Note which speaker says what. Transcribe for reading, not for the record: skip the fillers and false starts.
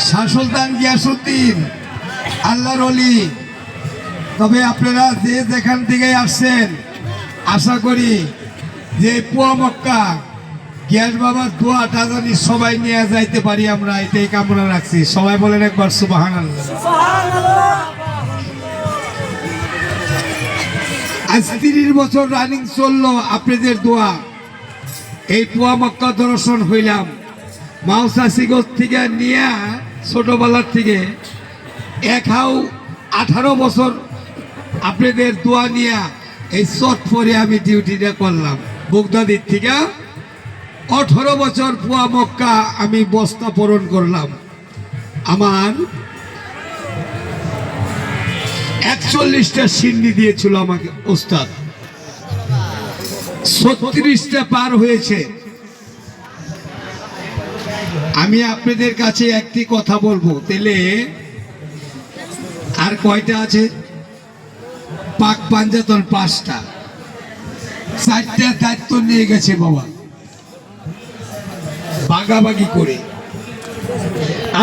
Speaker 1: শাহ সুলতান গিয়াসউদ্দিন আল্লাহর ওলি। তবে আপনারা যে যেখান থেকে আসছেন আশা করি যে পুয়া মক্কা গিয়াস বাবার দোয়াটা জানি সবাই নিয়ে যাইতে পারি, আমরা এটাই কামনা রাখছি। সবাই বলেন একবার সুবহানাল্লাহ। আজ 30 বছর রানিং চললো আপনাদের দোয়া, এই পুয়া মক্কা দর্শন হইলাম। মাউসাসিগঞ্জ থেকে নিয়ে ছোটবেলার থেকে 18 বছর আপনাদের দোয়া নিয়ে এই চট পরে আমি ডিউটিটা করলাম। বুগদাদির থেকে 18 বছর পুয়া মক্কা আমি বস্তা পূরণ করলাম। আমার 41টা সিন্নি দিয়েছিল আমাকে ওস্তাদ, 36টা পার হয়েছে। আমি আপনাদের কাছে একটি কথা বলবো, তাহলে আর কয়টা আছে? পাক পাঞ্জাতন 5টা, 4টা দায়িত্ব নিয়ে গেছে বাবা ভাগাভাগি করে।